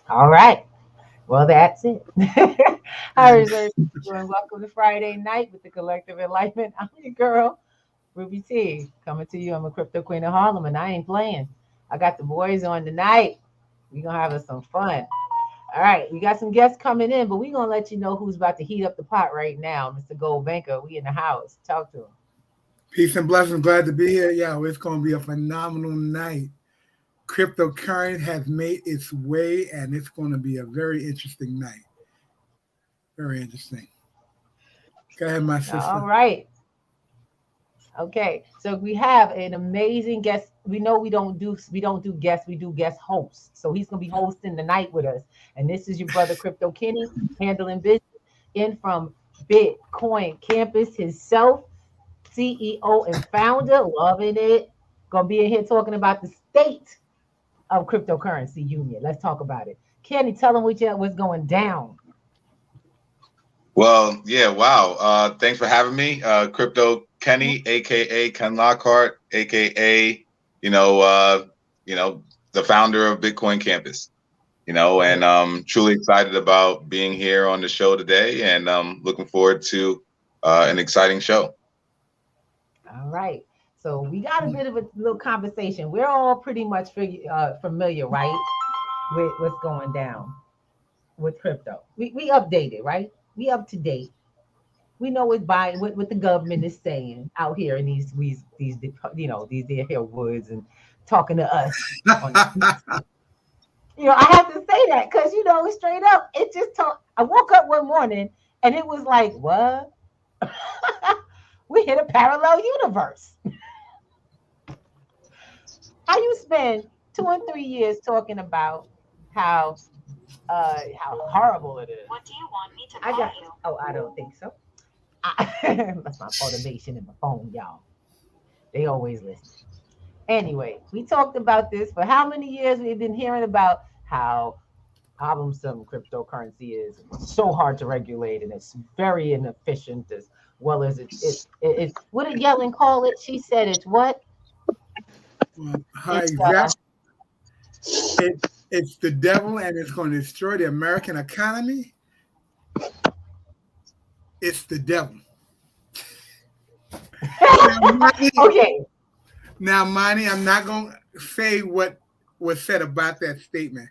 All right. Well, that's it. Hi, reserve people, and welcome to Friday night with the Collective Enlightenment. I'm your girl, Ruby T, coming to you. I'm a crypto queen of Harlem, and I ain't playing. I got the boys on tonight. We're going to have us some fun. All right, we got some guests coming in, but we're going to let you know who's about to heat up the pot right now. Mr. Gold Banker, we in the house. Talk to him. Peace and blessings. Glad to be here. Yo, it's going to be a phenomenal night. Cryptocurrency has made its way, and it's going to be a very interesting night. Very interesting. Go ahead, my All sister. right. Okay, so we have an amazing guest. We know we don't do guests, we do guest hosts. So he's gonna be hosting the night with us. And this is your brother Crypto Kenny, handling business in from Bitcoin Campus himself, CEO and founder, loving it. Gonna be in here talking about the state of cryptocurrency union. Let's talk about it. Kenny, tell them what's going down. Well, yeah, wow. Thanks for having me. Crypto Kenny, aka Ken Lockhart, aka, you know, uh, you know, the founder of Bitcoin Campus. And truly excited about being here on the show today, and looking forward to an exciting show. All right. So we got a bit of a little conversation. We're all pretty much familiar, right, with what's going down with crypto. We updated, right? We up to date. We know what the government is saying out here in these these here woods and talking to us on the I have to say that because straight up, it just told. I woke up one morning and it was like, what? We hit a parallel universe. How you spend 2 and 3 years talking about how how horrible it is. What do you want me to I got you? Oh, I don't think so. That's my automation in my phone, y'all. They always listen. Anyway, we talked about this for how many years we've been hearing about how problem cryptocurrency is. It's so hard to regulate and it's very inefficient as well as it's what did Yellen call it? She said it's what? Hi, It's exactly. It's the devil, and it's going to destroy the American economy. It's the devil. okay. Now, Monty, I'm not going to say what was said about that statement,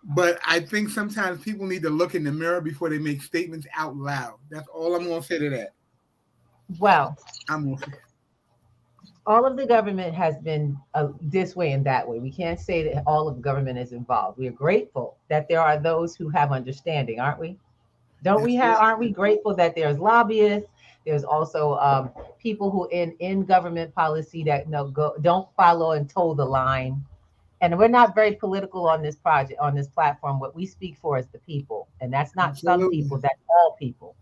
but I think sometimes people need to look in the mirror before they make statements out loud. That's all I'm going to say to that. Well, I'm going to say. All of the government has been this way and that way. We can't say that all of the government is involved. We are grateful that there are those who have understanding, aren't we? Don't we have? Aren't we grateful that there's lobbyists? There's also people who in government policy that don't follow and toe the line. And we're not very political on this project, on this platform. What we speak for is the people, and that's not some people. That's all people.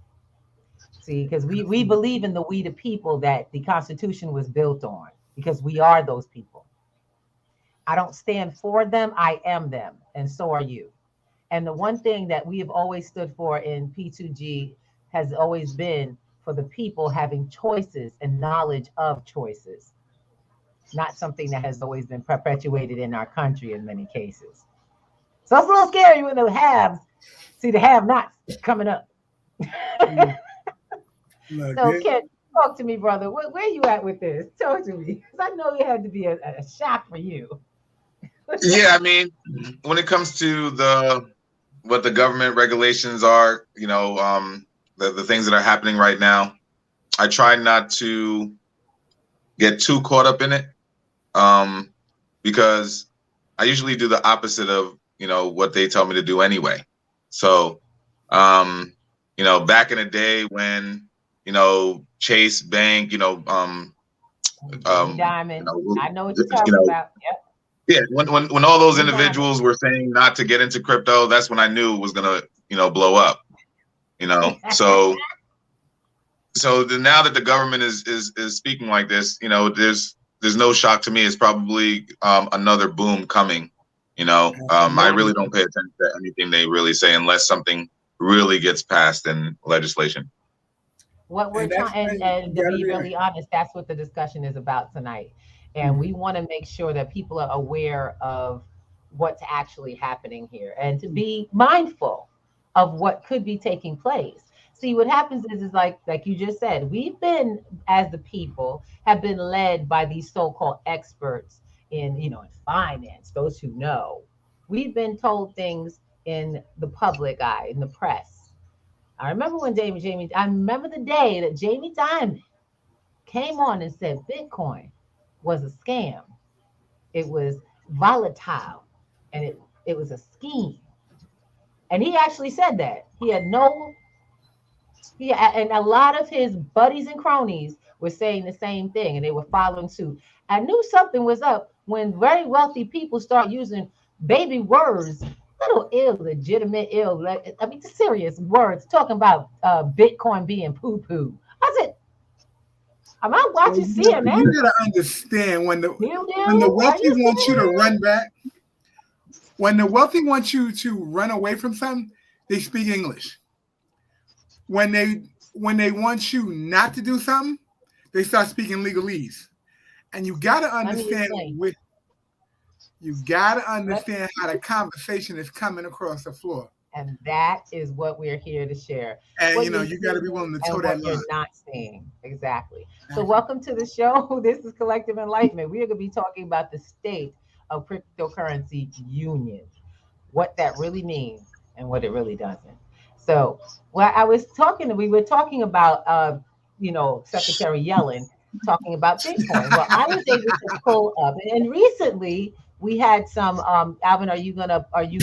See, because we believe in the we the people that the Constitution was built on, because we are those people. I don't stand for them, I am them, and so are you. And the one thing that we have always stood for in P2G has always been for the people having choices and knowledge of choices, not something that has always been perpetuated in our country in many cases. So it's a little scary when the haves see the have nots coming up. So, Ken, talk to me, brother. Where you at with this? Talk to me. Because I know it had to be a shock for you. Yeah, I mean, when it comes to what the government regulations are, the things that are happening right now, I try not to get too caught up in it, because I usually do the opposite of what they tell me to do anyway. So, back in the day when Chase Bank, Diamond, I know what you're talking about. Yep. Yeah, when all those individuals were saying not to get into crypto, that's when I knew it was gonna blow up. So now that the government is speaking like this, there's no shock to me. It's probably another boom coming. I really don't pay attention to anything they really say unless something really gets passed in legislation. What we're trying, and to be really honest, that's what the discussion is about tonight. And we want to make sure that people are aware of what's actually happening here and to be mindful of what could be taking place. See, what happens is like you just said, we've been, as the people, have been led by these so-called experts in, in finance, those who know. We've been told things in the public eye, in the press. I remember when I remember the day that Jamie Dimon came on and said Bitcoin was a scam. It was volatile, and it was a scheme. And he actually said that. He had no, yeah, and a lot of his buddies and cronies were saying the same thing, and they were following suit. I knew something was up when very wealthy people start using baby words, little illegitimate, I mean, serious words, talking about Bitcoin being poo poo. I said, am I Well, watching CNN? you gotta understand when the Are wealthy you want you to serious? run back, when the wealthy want you to run away from something, they speak English. When they want you not to do something, they start speaking legalese. And you gotta Let me understand explain. Let- how the conversation is coming across the floor. And that is what we're here to share. And What you're you gotta be seeing willing to toe and that what line. you're not seeing. Exactly. So, welcome to the show. This is Collective Enlightenment. We are going to be talking about the state of cryptocurrency union, what that really means and what it really doesn't. So, we were talking about, Secretary Yellen talking about Bitcoin. Well, I was able to pull up, and recently we had some. Alvin, are you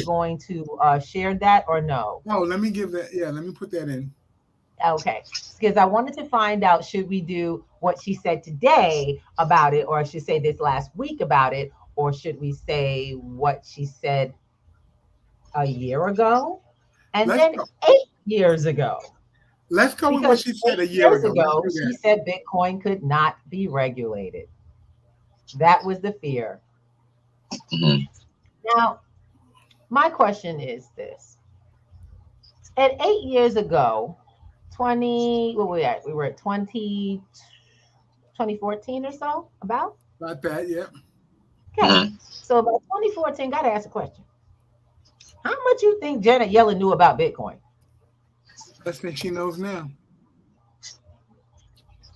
going to share that or no? Oh, let me give that. Yeah, let me put that in. Okay, because I wanted to find out, should we do what she said today about it, or I should say this last week about it, or should we say what she said a year ago and Let's then go. 8 years ago? Let's go with what Because she said a eight year years ago. Let's ago, do she that. said Bitcoin could not be regulated. That was the fear. Mhm. Now, my question is this. At 8 years ago, 20, what were we at? We were at 2014 or so, about? About that, yeah. Okay. Mhm. So about 2014, got to ask a question. How much you think Janet Yellen knew about Bitcoin? Less than she knows now.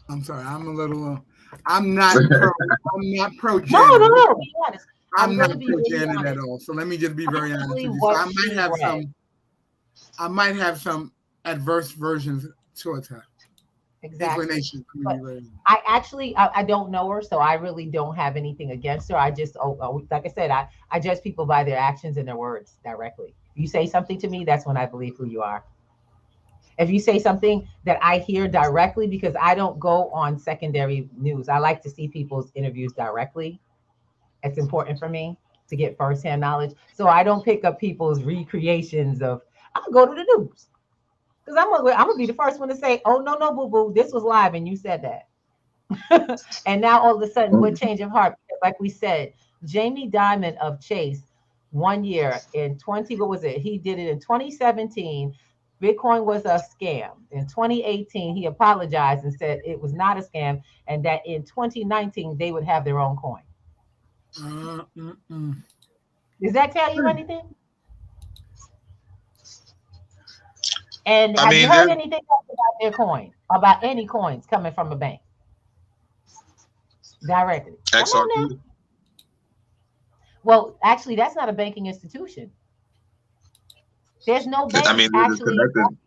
I'm sorry. I'm a little. I'm not pro. I'm not pro No, Janet. no, no. Be honest. I'm I'm going not to be pro really Janet at honest. all. So let me just be very honest Actually, with you. So what she read. I might have some adverse versions towards her. Exactly. Inclination. But I don't know her, so I really don't have anything against her. I just, like I said, I judge people by their actions and their words directly. If you say something to me, that's when I believe who you are. If you say something that I hear directly, because I don't go on secondary news, I like to see people's interviews directly. It's important for me to get firsthand knowledge. So I don't pick up people's recreations of, I'll go to the news. Because I'm gonna be the first one to say, oh no, no, boo boo, this was live and you said that. And now all of a sudden, what change of heart? Like we said, Jamie Dimon of Chase, 1 year in 20, what was it? He did it in 2017. Bitcoin was a scam. In 2018, he apologized and said it was not a scam, and that in 2019 they would have their own coin. Does that tell you anything? And I have you mean, heard anything else about their coin? About any coins coming from a bank directly? Come on now. XRP. Well, actually, that's not a banking institution. There's no I banks mean, they're just actually connected. involved in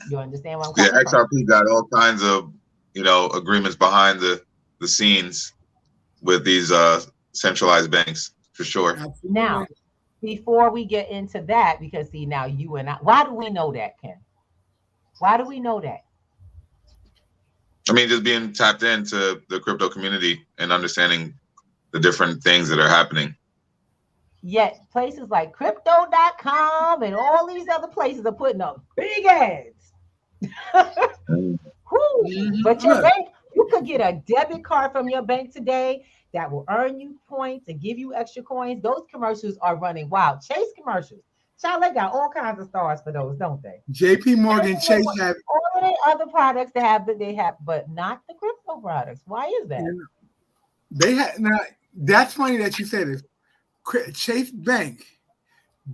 that. You understand where I'm Yeah, coming from? XRP got all kinds of agreements behind the scenes with these centralized banks for sure. Absolutely. Now, before we get into that, because see, now you and I, why do we know that, Ken? Why do we know that? I mean, just being tapped into the crypto community and understanding the different things that are happening. Yet places like crypto.com and all these other places are putting up big ads. But your bank, you could get a debit card from your bank today that will earn you points and give you extra coins. Those commercials are running wild. Chase commercials. Child, they got all kinds of stars for those, don't they? JP Morgan Chase have all of the other products that they have, but not the crypto products. Why is that? they had now. That's funny that you say this. Chase Bank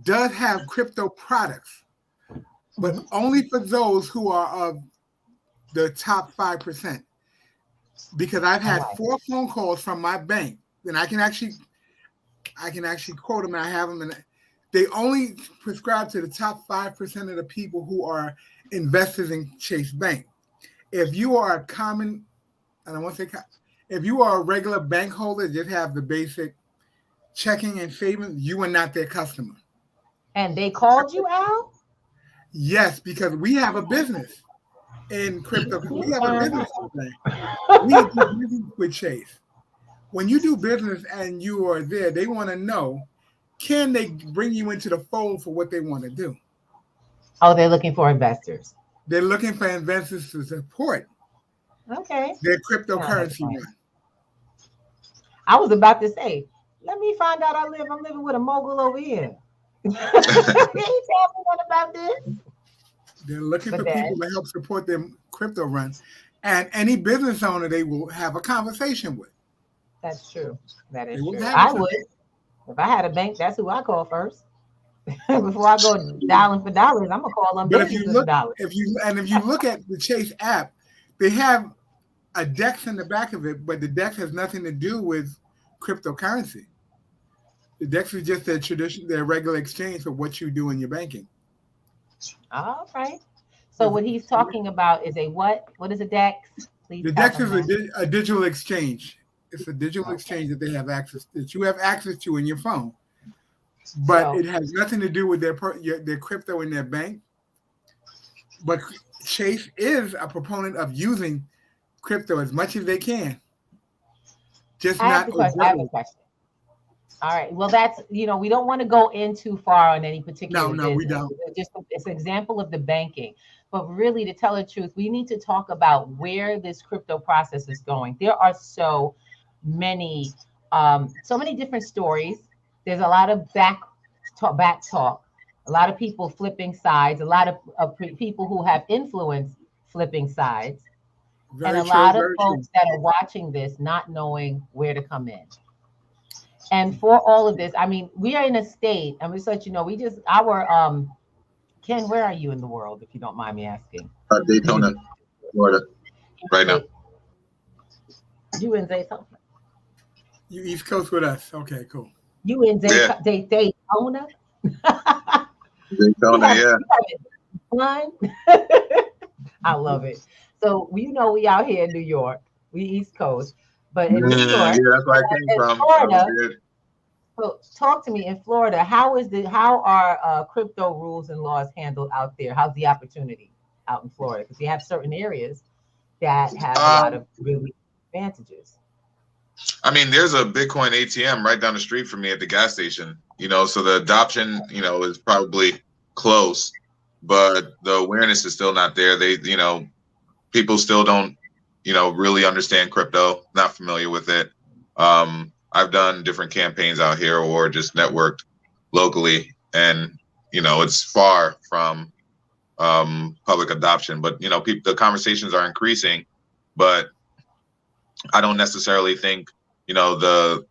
does have crypto products, but only for those who are of the top 5%. Because I've had 4 phone calls from my bank, and I can actually quote them, and I have them, and they only prescribe to the top 5% of the people who are investors in Chase Bank. If you are a common, and I won't say, if you are a regular bank holder, just have the basic checking and savings, you are not their customer. And they called you out? Yes, because we have a business in crypto. We have a business today. We do business with Chase. When you do business and you are there, they want to know, can they bring you into the fold for what they want to do? Oh, they're looking for investors. They're looking for investors to support their cryptocurrency run. I was about to say, let me find out I'm living with a mogul over here. He tell me what about this? They're looking for people to help support their crypto run. And any business owner they will have a conversation with. That's true. That is true. I would. If I had a bank, that's who I call first. Before I go dialing for dollars, I'm gonna call them business for dollars. If you look at the Chase app, they have a DEX in the back of it, but the DEX has nothing to do with cryptocurrency. The DEX is just their regular exchange for what you do in your banking. All right. So what he's talking about is a what? What is a DEX? Please. The DEX is a digital exchange. It's a digital exchange that they have access that you have access to in your phone, but it has nothing to do with their crypto in their bank. But Chase is a proponent of using crypto as much as they can. I have a question. All right. Well, that's, we don't want to go in too far on any particular business. No, we don't. It's an example of the banking. But really, to tell the truth, we need to talk about where this crypto process is going. There are so many different stories. There's a lot of back talk, a lot of people flipping sides, a lot of people who have influence flipping sides, and a lot of folks that are watching this not knowing where to come in. And for all of this, I mean, we are in a state, and just let you know, Ken, where are you in the world, if you don't mind me asking? Daytona, Florida, right now. You in Daytona? You East Coast with us. Okay, cool. You in Daytona? Daytona, yeah. Fun. I love it. So we out here in New York. We East Coast, but in New York, yeah, that's where I came from. Florida. So talk to me, in Florida, how are crypto rules and laws handled out there? How's the opportunity out in Florida? Because you have certain areas that have a lot of really advantages. I mean, there's a Bitcoin ATM right down the street from me at the gas station, so the adoption, is probably close, but the awareness is still not there. They, people still don't, really understand crypto, not familiar with it. I've done different campaigns out here or just networked locally, and, it's far from public adoption, but, the conversations are increasing, but I don't necessarily think, the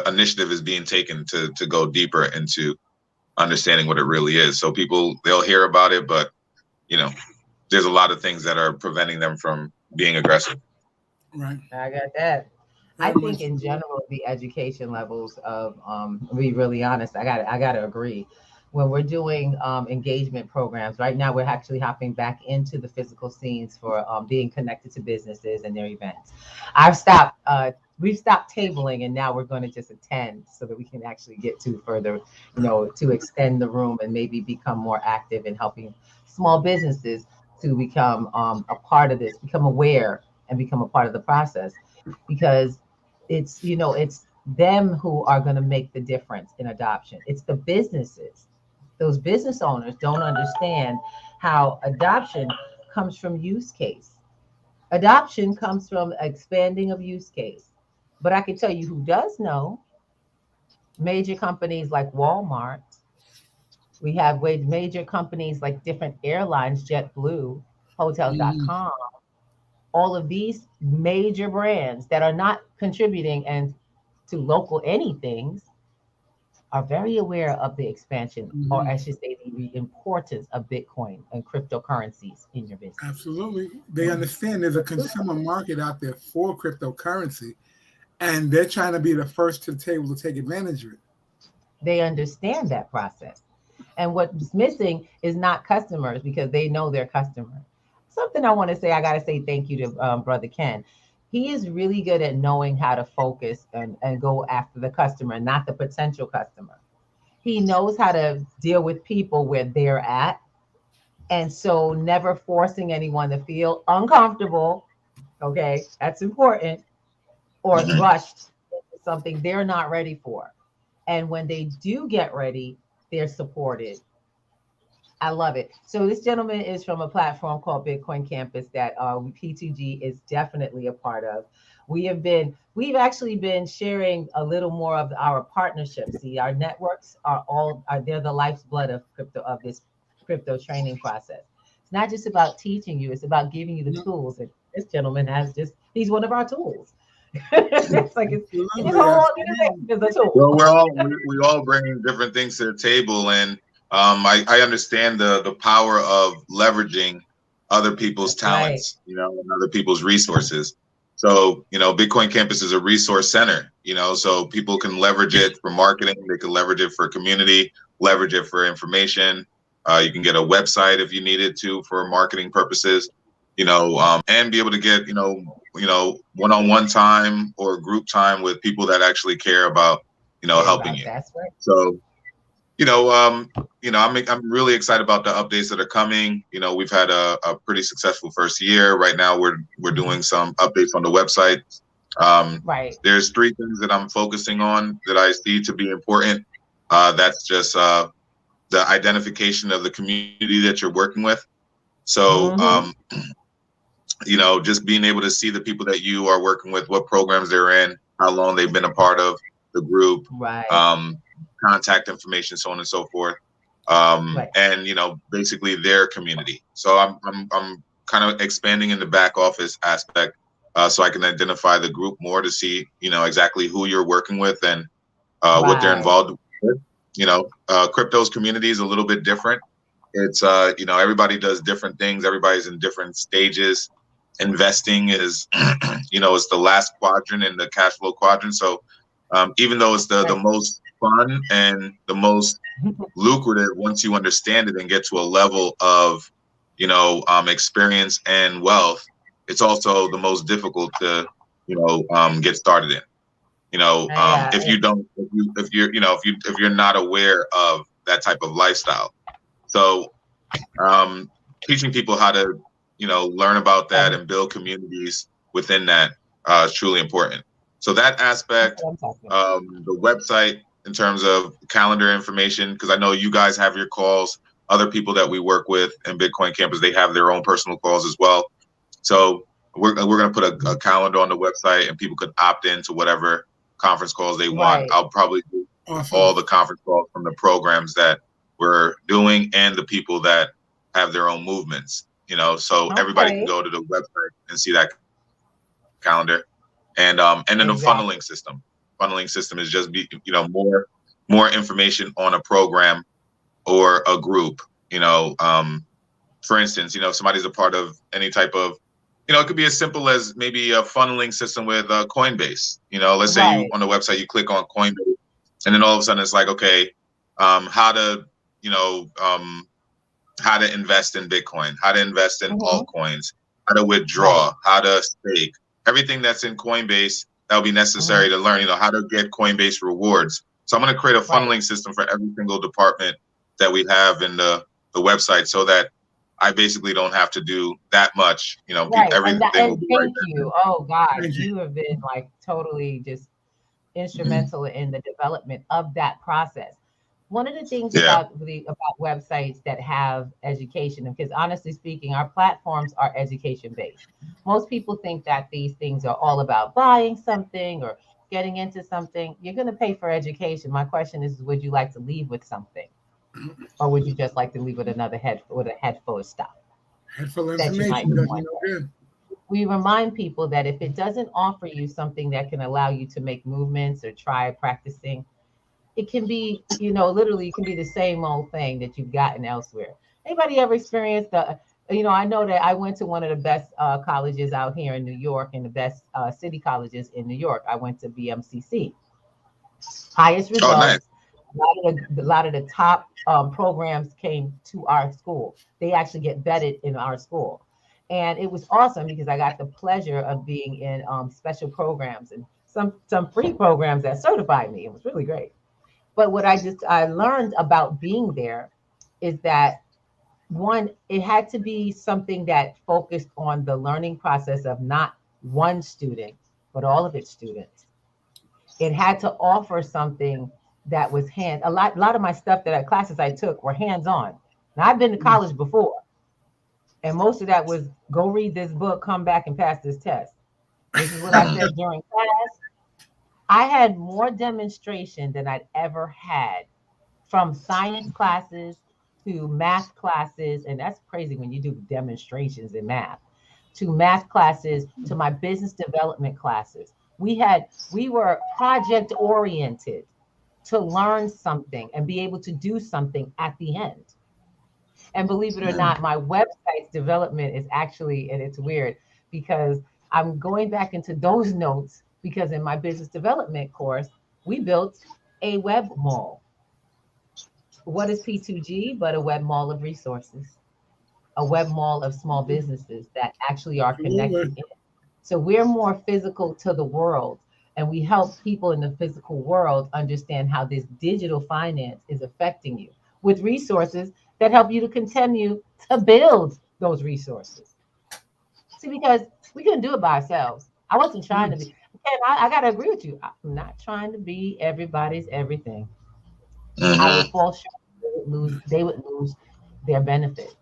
initiative is being taken to go deeper into understanding what it really is. So they'll hear about it, but, there's a lot of things that are preventing them from being aggressive. Right. I got that. I think in general, the education levels of, to be really honest, I gotta agree. When we're doing engagement programs, right now we're actually hopping back into the physical scenes for being connected to businesses and their events. We've stopped tabling, and now we're going to just attend so that we can actually get to further, to extend the room and maybe become more active in helping small businesses to become a part of this, become aware and become a part of the process, because it's them who are going to make the difference in adoption. It's the businesses. Those business owners don't understand how adoption comes from use case. Adoption comes from expanding of use case. But I can tell you who does know: major companies like Walmart. We have major companies like different airlines, JetBlue, Hotels.com, all of these major brands that are not contributing and to local anythings, are very aware of the expansion, or Mhm. I should say, the importance of Bitcoin and cryptocurrencies in your business. Absolutely. They understand there's a consumer market out there for cryptocurrency, and they're trying to be the first to the table to take advantage of it. They understand that process. And what's missing is not customers because they know their customer. Something I want to say, I got to say thank you to Brother Ken. He is really good at knowing how to focus and go after the customer, not the potential customer. He knows how to deal with people where they're at. And so never forcing anyone to feel uncomfortable. Okay, that's important, or Mhm. rushed into something they're not ready for. And when they do get ready, they're supported. I love it. So this gentleman is from a platform called Bitcoin Campus that P2G is definitely a part of. We've actually been sharing a little more of our partnerships. See, our networks they're the lifeblood of crypto, of this crypto training process. It's not just about teaching you; it's about giving you the tools. And this gentleman he's one of our tools. It's like his Absolutely, whole absolutely. organization is a tool. Well, we all bring different things to the table, and I understand the power of leveraging other people's That's right. talents, and other people's resources. So, Bitcoin Campus is a resource center, so people can leverage it for marketing, they can leverage it for community, leverage it for information. You can get a website if you needed to for marketing purposes, and be able to get, one-on-one time or group time with people that actually care about, Care helping about you. that's right. So, you know, um, I'm really excited about the updates that are coming. We've had a pretty successful first year. Right now, we're doing some updates on the website. Um, Right. there's three things that I'm focusing on that I see to be important. That's just the identification of the community that you're working with. So, Mm-hmm. just being able to see the people that you are working with, what programs they're in, how long they've been a part of the group, Right. um, contact information, so on and so forth, Right. and basically their community. So I'm kind of expanding in the back office aspect, so I can identify the group more to see exactly who you're working with and what they're Right. involved with. Crypto's community is a little bit different. It's everybody does different things. Everybody's in different stages. Investing is it's the last quadrant in the cash flow quadrant. So even though it's the Right. most fun and the most lucrative, once you understand it and get to a level of experience and wealth, it's also the most difficult to get started in. Yeah. If you don't, if you're not aware of that type of lifestyle. So um, teaching people how to learn about that And and build communities within that is truly important. So that that's aspect, what I'm talking about. the website in terms of calendar information, because I know you guys have your calls. Other people that we work with in Bitcoin Campus, they have their own personal calls as well. So we're going to put a calendar on the website, and people could opt into whatever conference calls they want. Right. I'll probably do Awesome. all the conference calls from the programs that we're doing and the people that have their own movements. So everybody can Okay. go to the website and see that calendar, and then the Exactly. funneling system. Funneling system is just more information on a program or a group. For instance, if somebody's a part of any type of, it could be as simple as maybe a funneling system with Coinbase. Let's say you Right. on the website, you click on Coinbase, and then all of a sudden it's like, okay, how to, you know, how to invest in Bitcoin, how to invest in Mm-hmm. altcoins, how to Right. withdraw, how to stake, everything that's in Coinbase that'll be necessary Mm-hmm. to learn, how to get Coinbase rewards. So I'm going to create a Right. funneling system for every single department that we have in the website so that I basically don't have to do that much. Right. Everything will And be right thank you. Oh God, Thank you. you have been like totally just Mhm. instrumental in the development of that process. One of the things there. Yeah. about websites that have education, because honestly speaking, our platforms are education based. Most people think that these things are all about buying something or getting into something. You're going to pay for education. My question is, would you like to leave with something, or would you just like to leave with a head full of stuff Head full of that you might information does you want? no good. We remind people that if it doesn't offer you something that can allow you to make movements or try practicing, it can be, literally it can be the same old thing that you've gotten elsewhere. Anybody ever experienced I know that I went to one of the best colleges out here in New York, and the best city colleges in New York. I went to BMCC. Highest Oh, nice. results. A lot of the top programs came to our school. They actually get vetted in our school, and it was awesome because I got the pleasure of being in special programs and some free programs that certified me. It was really great. But what I learned about being there is that, one, it had to be something that focused on the learning process of not one student, but all of its students. It had to offer something that was a lot of my stuff classes I took were hands-on. Now I've been to college before, and most of that was go read this book, come back and pass this test. This is what I said during class. I had more demonstration than I'd ever had, from science classes to math classes. And that's crazy when you do demonstrations in math, to math classes, to my business development classes. We were project oriented to learn something and be able to do something at the end. And believe it or not, my website's development is actually, and it's weird because I'm going back into those notes, because in my business development course, we built a web mall. What is P2G but a web mall of resources, a web mall of small businesses that actually are connected in. So we're more physical to the world, and we help people in the physical world understand how this digital finance is affecting you with resources that help you to continue to build those resources. See, because we couldn't do it by ourselves. I wasn't trying to be, and I got to agree with you. I'm not trying to be everybody's everything. I would fall short. They would lose their benefit.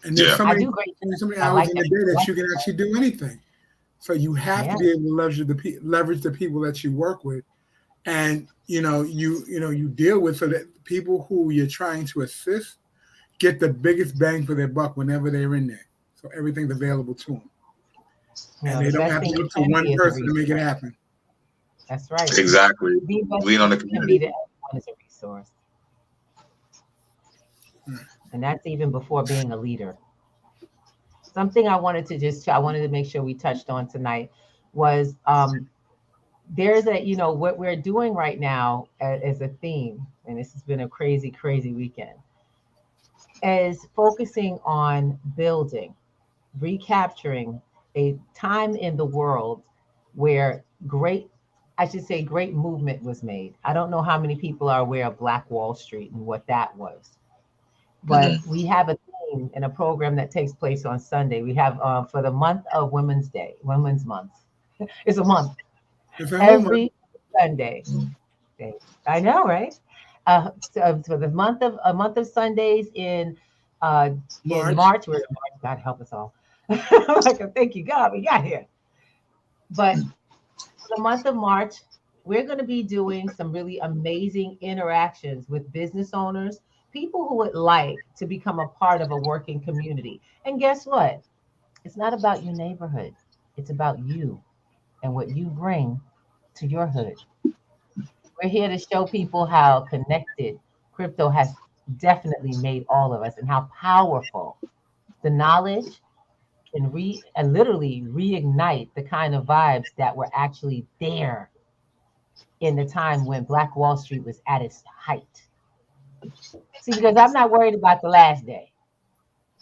And there's Yeah. so I many, do great things. there's so many I hours like in that. the day that you can actually do anything. So you have Yeah. to be able to leverage the people that you work with, and you deal with, so that people who you're trying to assist get the biggest bang for their buck whenever they're in there. So everything's available to them, and they The don't best have to thing you look to can one be is a person to make it resource. happen. That's right. Exactly. The best Lean on the thing you can be to community. everyone is a resource. And that's even before being a leader. Something I wanted to make sure we touched on tonight was there's what we're doing right now as a theme, and this has been a crazy, crazy weekend, is focusing on building, recapturing a time in the world where great movement was made. I don't know how many people are aware of Black Wall Street and what that was, but we have a theme in a program that takes place on Sunday. We have for the month of Women's Month. It's a month. It's a whole month. Every Sunday. I know, right? So for the month of Sundays in March, we're in March. God help us all. Like, thank you, God, we got here. But for the month of March, we're going to be doing some really amazing interactions with business owners, people who would like to become a part of a working community. And guess what? It's not about your neighborhood. It's about you and what you bring to your hood. We're here to show people how connected crypto has definitely made all of us, and how powerful the knowledge can literally reignite the kind of vibes that were actually there in the time when Black Wall Street was at its height. See, because I'm not worried about the last day.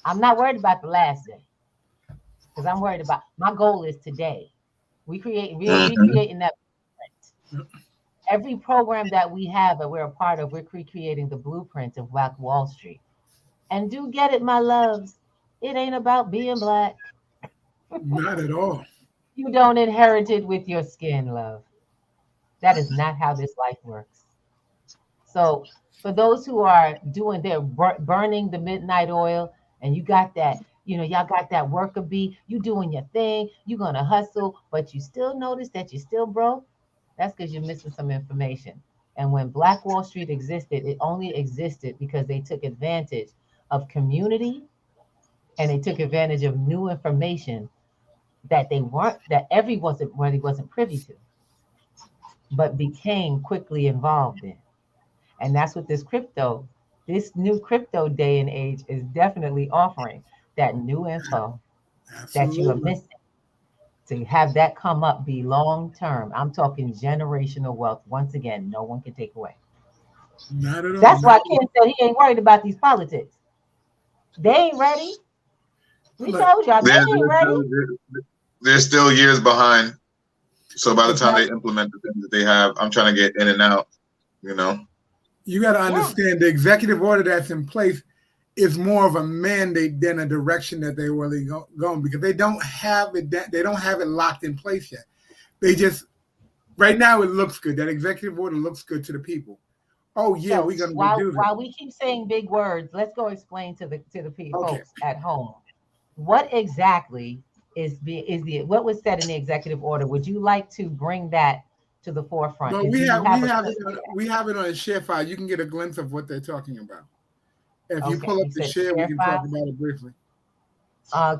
I'm not worried about the last day, because I'm worried about, my goal is today. We're recreating that blueprint. Every program that we have that we're a part of, we're recreating the blueprint of Black Wall Street. And do get it, my loves. It ain't about being Black. Not at all. You don't inherit it with your skin, love. That is not how this life works. So for those who are doing their burning the midnight oil, and you got that, y'all got that worker bee, you doing your thing, you're going to hustle, but you still notice that you're still broke. That's because you're missing some information. And when Black Wall Street existed, it only existed because they took advantage of community, and they took advantage of new information that everybody wasn't privy to, but became quickly involved in. And that's what this new crypto day and age is definitely offering, that new info that you are Absolutely. missing. To have that come up be long term. I'm talking generational wealth. Once again, no one can take away. Not at all. That's Not why at all. Ken said he ain't worried about these politics. They ain't ready. We Look, told y'all They're, they ain't they're ready. still they're still years behind. So by the time they Exactly. implement the things that they have, I'm trying to get in and out. You know. you got to Yeah. understand the executive order that's in place is more of a mandate than a direction that they really going, because they don't have it. They don't have it locked in place yet. They just right now it looks good. That executive order looks good to the people. Oh yeah, So we're gonna go while do this. while we keep saying big words, let's go explain to the Okay. folks at home what exactly is the what was said in the executive order. Would you like to bring that to the forefront? But Do you we have a have clip it for that? we have it on a share file. You can get a glimpse of what they're talking about. If you Okay, pull up you the said share, we share can talk file. about it briefly.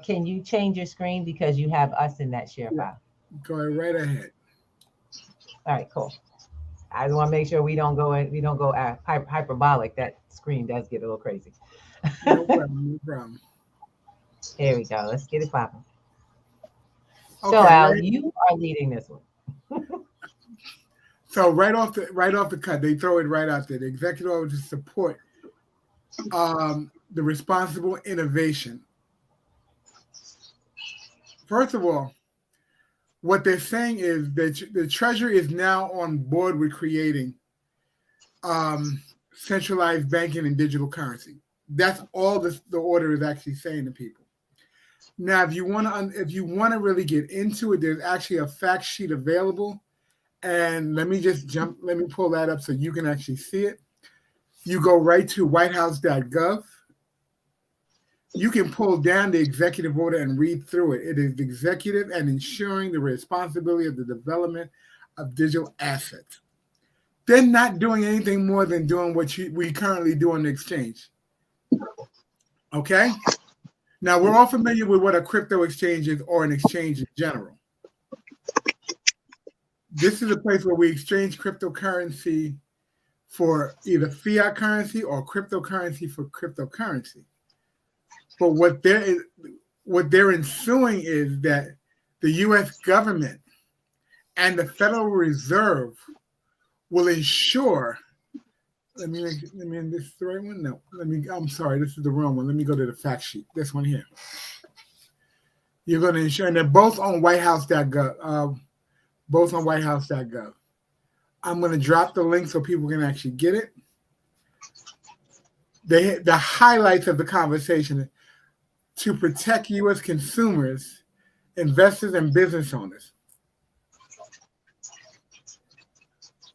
Can you change your screen because you have us in that share Yeah, file? go right ahead. All right, cool. I just want to make sure we don't go hyperbolic. That screen does get a little crazy. No problem. No problem. There we go. Let's get it popping. So Okay, Al, right. you are leading this one. So right off the cut, they throw it right out there. The executive order to support the responsible innovation. First of all, what they're saying is that the Treasury is now on board with creating centralized banking and digital currency. That's all the order is actually saying to people. Now, if you want to really get into it, there's actually a fact sheet available, and let me pull that up so you can actually see it. You go right to whitehouse.gov. You can pull down the executive order and read through it. It is executive and ensuring the responsibility of the development of digital assets. They're not doing anything more than doing what we currently do on the exchange. Okay? Now, we're all familiar with what a crypto exchange is or an exchange in general. This is a place where we exchange cryptocurrency for either fiat currency or cryptocurrency for cryptocurrency. But what they're ensuing is that the U.S. government and the Federal Reserve will ensure. Let me in this the right one. No, I'm sorry, this is the wrong one. Let me go to the fact sheet. This one here. You're going to ensure, and they're both on whitehouse.gov. Both on whitehouse.gov. I'm going to drop the link so people can actually get it. The highlights of the conversation: to protect U.S. consumers, investors, and business owners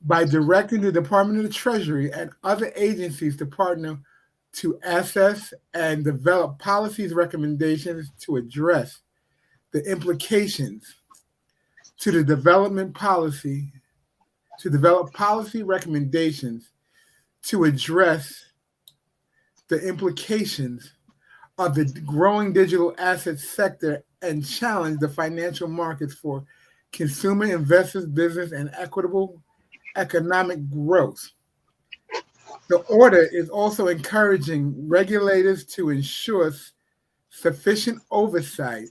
by directing the Department of the Treasury and other agencies to partner to assess and develop policies recommendations to address the implications to develop policy recommendations to address the implications of the growing digital asset sector and challenge the financial markets for consumer, investors, business, and equitable economic growth. The order is also encouraging regulators to ensure sufficient oversight.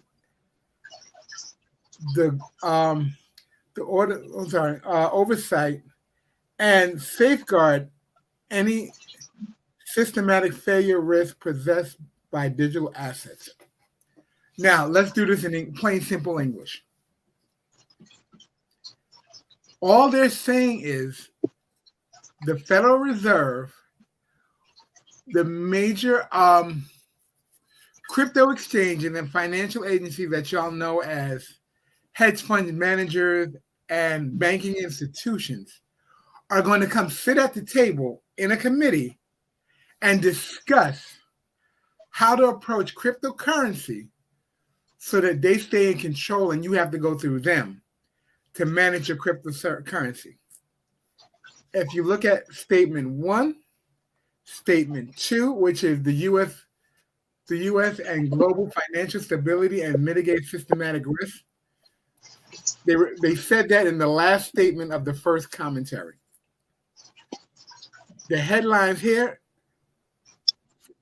Oversight and safeguard any systematic failure risk possessed by digital assets. Now, let's do this in plain, simple English. All they're saying is the Federal Reserve, the major crypto exchanges and financial agencies that y'all know as hedge fund managers and banking institutions are going to come sit at the table in a committee and discuss how to approach cryptocurrency so that they stay in control and you have to go through them to manage your cryptocurrency. If you look at statement 1, statement 2, which is the U.S. and global financial stability and mitigate systematic risk, they said that in the last statement of the first commentary. The headlines here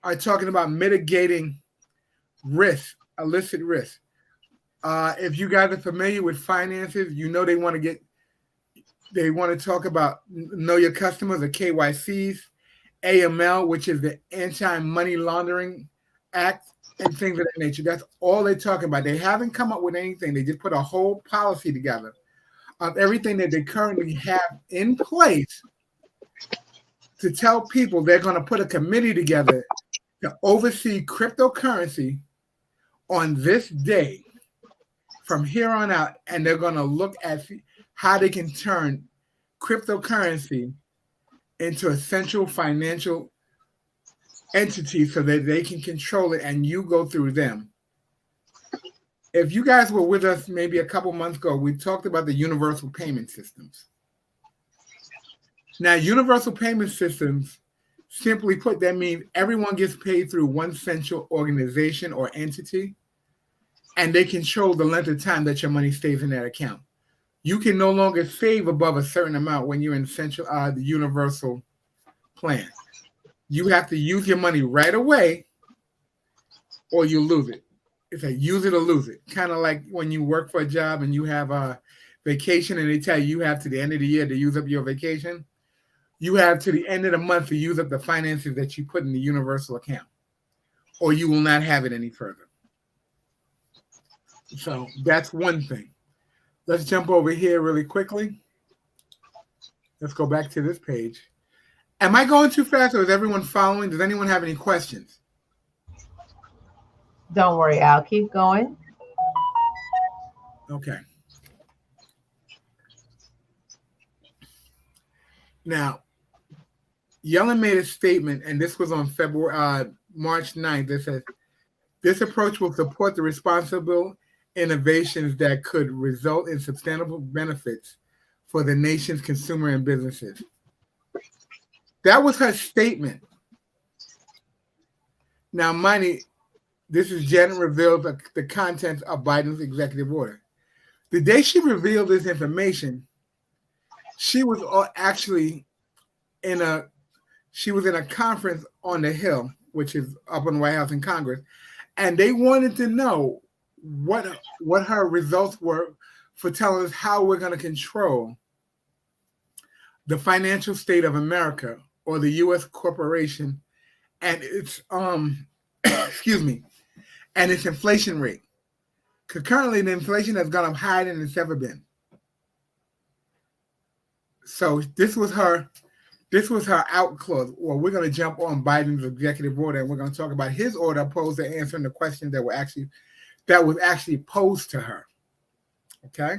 are talking about mitigating risk, illicit risk. If you guys are familiar with finances, you know they want to talk about know your customers, the KYCs, AML, which is the Anti-Money Laundering Act, and things of that nature. That's all they're talking about. They haven't come up with anything. They just put a whole policy together of everything that they currently have in place to tell people they're going to put a committee together to oversee cryptocurrency on this day from here on out, and they're going to look at how they can turn cryptocurrency into a central financial entity so that they can control it and you go through them. If you guys were with us maybe a couple months ago, we talked about the universal payment systems. Now, universal payment systems, simply put, that means everyone gets paid through one central organization or entity, and they control the length of time that your money stays in that account. You can no longer save above a certain amount when you're in the universal plan. You have to use your money right away or you lose it. It's a use it or lose it. Kind of like when you work for a job and you have a vacation and they tell you have to the end of the year to use up your vacation. You have to the end of the month to use up the finances that you put in the universal account, or you will not have it any further. So that's one thing. Let's jump over here really quickly. Let's go back to this page. Am I going too fast, or is everyone following? Does anyone have any questions? Don't worry, Al. Keep going. Okay. Now, Yellen made a statement, and this was on March 9th. That says, this approach will support the responsible innovations that could result in substantial benefits for the nation's consumer and businesses. That was her statement. Now, Money, this is Janet revealed the contents of Biden's executive order. The day she revealed this information, she was actually in a conference on the Hill, which is up on the White House in Congress, and they wanted to know what her results were for telling us how we're going to control the financial state of America, or the U.S. corporation, and its excuse me, and its inflation rate. Because currently the inflation has gone up higher than it's ever been. So this was her out clause. Well, we're going to jump on Biden's executive order, and we're going to talk about his order opposed to answering the questions that was actually posed to her. Okay.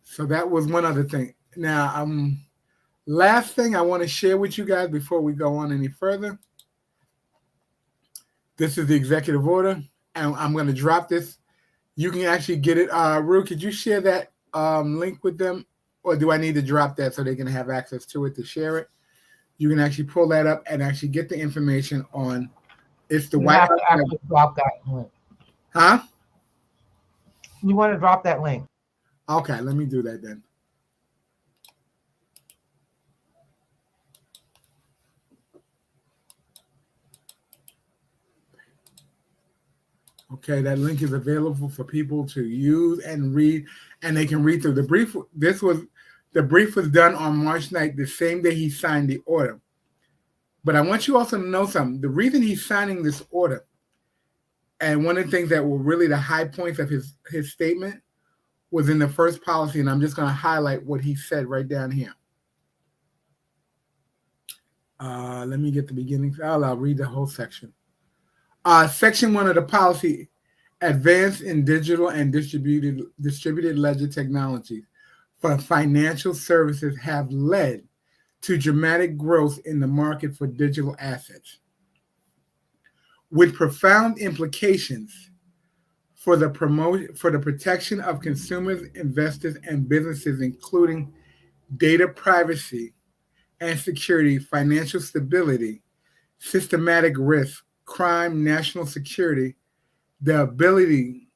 So that was one other thing. Now, last thing I want to share with you guys before we go on any further. This is the executive order, and I'm going to drop this. You can actually get it. Rue, could you share that link with them, or do I need to drop that so they can have access to it to share it? You can actually pull that up and actually get the information on. It's the White House. You have to actually drop that link. Huh? You want to drop that link. Okay, let me do that then. Okay, that link is available for people to use and read, and they can read through the brief. The brief was done on March 9th, the same day he signed the order. But I want you also to know something. The reason he's signing this order, and one of the things that were really the high points of his statement, was in the first policy, and I'm just going to highlight what he said right down here. Let me get the beginning. I'll read the whole section. Section 1 of the policy, advance in digital and distributed ledger technologies for financial services have led to dramatic growth in the market for digital assets, with profound implications for the protection of consumers, investors, and businesses, including data privacy and security, financial stability, systematic risk, crime, national security, the ability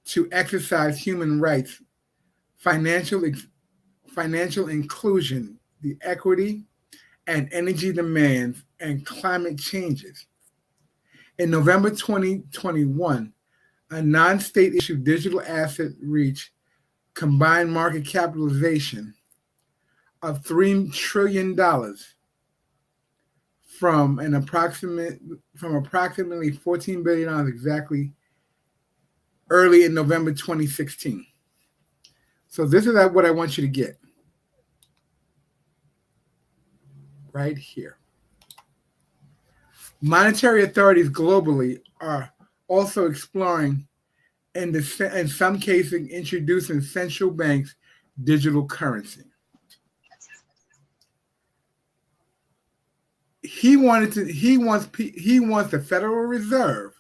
to exercise human rights, financial inclusion, the equity and energy demands and climate changes. In November 2021, a non-state issued digital asset reached combined market capitalization of $3 trillion from approximately $14 billion exactly early in November 2016. So this is what I want you to get right here. Monetary authorities globally are also exploring, in some cases, introducing central banks' digital currency. He wants the Federal Reserve